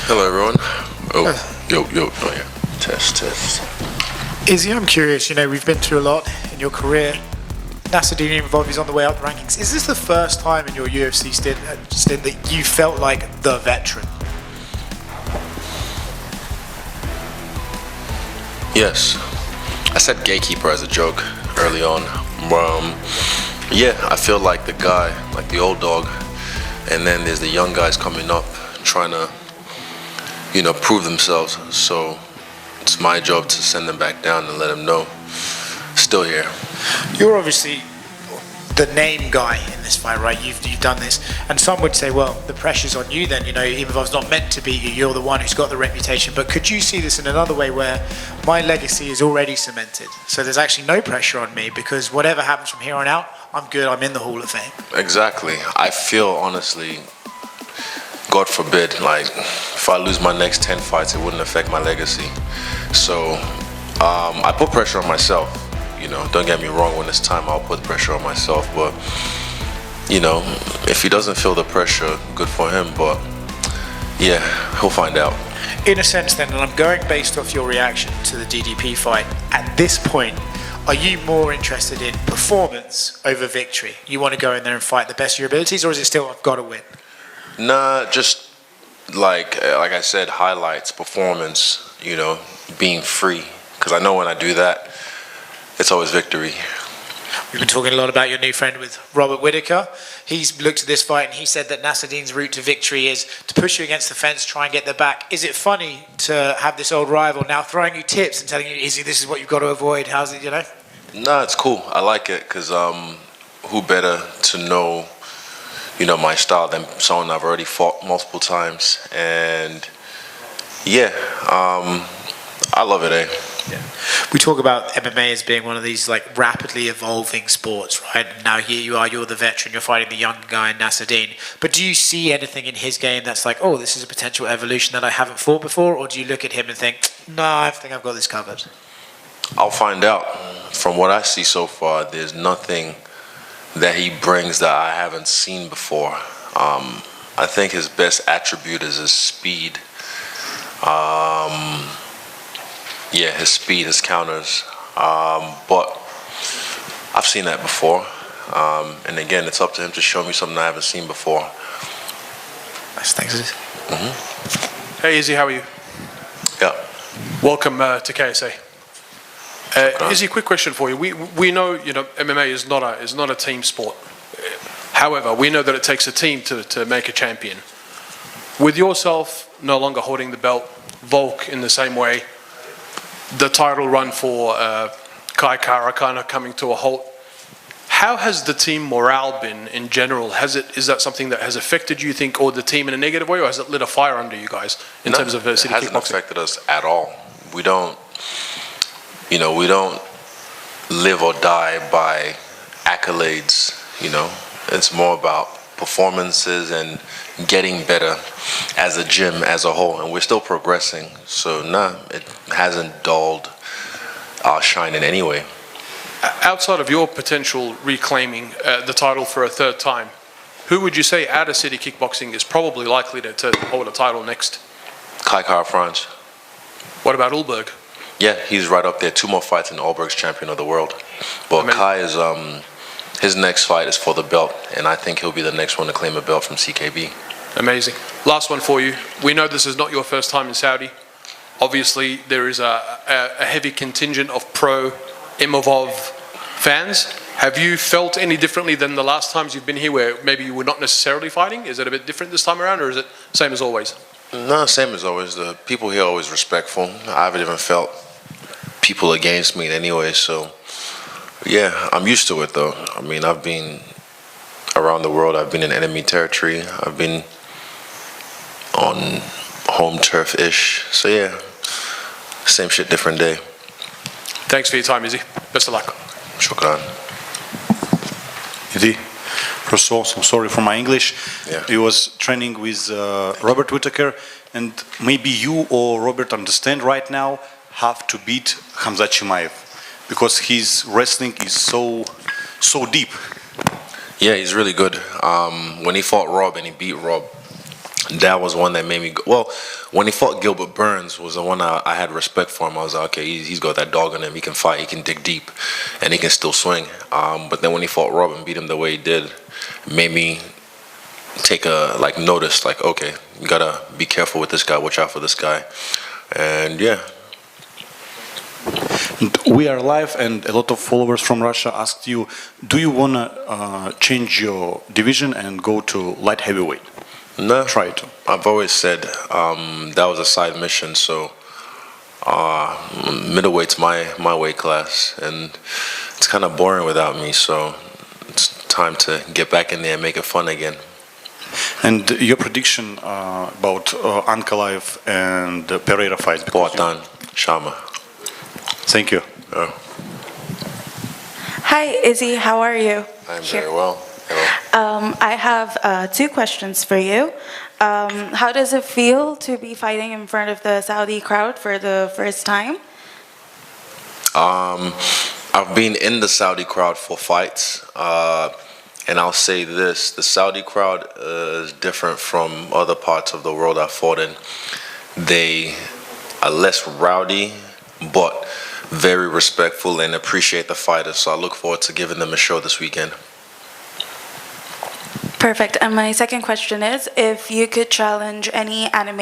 Hello, everyone. Yo. Oh, yeah. Test. Izzy, I'm curious, we've been through a lot in your career. Nassourdine Imavov is on the way up the rankings. Is this the first time in your UFC stint that you felt like the veteran? Yes. I said gatekeeper as a joke early on. Yeah, I feel like the guy, like the old dog, and then there's the young guys coming up trying to, prove themselves. So it's my job to send them back down and let them know, still here. You're obviously the name guy in this fight, right? You've done this, and some would say, well, the pressure's on you then. Imavov's not meant to beat you. You're the one who's got the reputation. But could you see this in another way where my legacy is already cemented? So there's actually no pressure on me because whatever happens from here on out, I'm good. I'm in the Hall of Fame. Exactly. I feel, honestly, God forbid, if I lose my next 10 fights, it wouldn't affect my legacy. So I put pressure on myself. Don't get me wrong, when it's time, I'll put pressure on myself. But, if he doesn't feel the pressure, good for him. But, yeah, he'll find out. In a sense, then, and I'm going based off your reaction to the DDP fight, at this point, are you more interested in performance over victory? You want to go in there and fight the best of your abilities, or is it still, I've got to win? Nah, just like I said, highlights, performance, being free. Because I know when I do that, it's always victory. We've been talking a lot about your new friend with Robert Whittaker. He's looked at this fight and he said that Nassourdine's route to victory is to push you against the fence, try and get the back. Is it funny to have this old rival now throwing you tips and telling you, Izzy, this is what you've got to avoid? How's it, Nah, it's cool. I like it because who better to know, my style than someone I've already fought multiple times. And yeah, I love it, Yeah. We talk about MMA as being one of these rapidly evolving sports, right? And now here you are, you're the veteran, you're fighting the young guy in Nassourdine. But do you see anything in his game that's like, oh, this is a potential evolution that I haven't fought before? Or do you look at him and think, no, I think I've got this covered? I'll find out. From what I see so far, there's nothing that he brings that I haven't seen before. I think his best attribute is his speed. Yeah, his speed, his counters. But I've seen that before. And again, it's up to him to show me something I haven't seen before. Nice, thanks. Hey, Izzy, how are you? Yeah. Welcome to KSA. Izzy, quick question for you. We know, MMA is not a team sport. However, we know that it takes a team to make a champion. With yourself no longer holding the belt, Volk in the same way, the title run for Kai Kara kind of coming to a halt. How has the team morale been in general? Is that something that has affected you think, or the team in a negative way, or has it lit a fire under you guys in terms of city kickboxing? It hasn't affected us at all. We don't live or die by accolades. It's more about performances and getting better as a gym as a whole, and we're still progressing. So it hasn't dulled our shine in any way. Outside of your potential reclaiming the title for a third time, who would you say out of city kickboxing is probably likely to hold a title next? Kai Kara France. What about Ulberg? Yeah, he's right up there. 2 more fights and Ulberg's champion of the world. But amazing. Kai is his next fight is for the belt, and I think he'll be the next one to claim a belt from CKB. Amazing. Last one for you. We know this is not your first time in Saudi. Obviously, there is a heavy contingent of pro Imavov fans. Have you felt any differently than the last times you've been here where maybe you were not necessarily fighting? Is it a bit different this time around, or is it same as always? No, same as always. The people here are always respectful. I haven't even felt people against me in any way, so yeah, I'm used to it though. I mean, I've been around the world. I've been in enemy territory. I've been on home turf-ish. So yeah, same shit, different day. Thanks for your time, Izzy. Best of luck. Shukran. Izzy, first of all, I'm sorry for my English. Yeah. He was training with Robert Whittaker, and maybe you or Robert understand right now have to beat Khamzat Chimaev because his wrestling is so deep. Yeah, he's really good. When he fought Rob and he beat Rob, that was one that made me go. Well, when he fought Gilbert Burns was the one I had respect for him. I was like, okay, he's got that dog in him. He can fight. He can dig deep, and he can still swing. But then when he fought Rob and beat him the way he did, it made me take a notice. Like, okay, you gotta be careful with this guy. Watch out for this guy. And yeah. We are live, and a lot of followers from Russia asked you, do you want to change your division and go to light heavyweight? No. Try to. I've always said that was a side mission, so middleweight's my weight class, and it's kind of boring without me, so it's time to get back in there and make it fun again. And your prediction about Ankalaev and Pereira fights? Boatan, Shama. Thank you. Hi, Izzy. How are you? I'm very well. Hello. I have 2 questions for you. How does it feel to be fighting in front of the Saudi crowd for the first time? I've been in the Saudi crowd for fights, and I'll say this: the Saudi crowd is different from other parts of the world I've fought in. They are less rowdy, but very respectful and appreciate the fighters. So I look forward to giving them a show this weekend. Perfect. And my second question is, if you could challenge any anime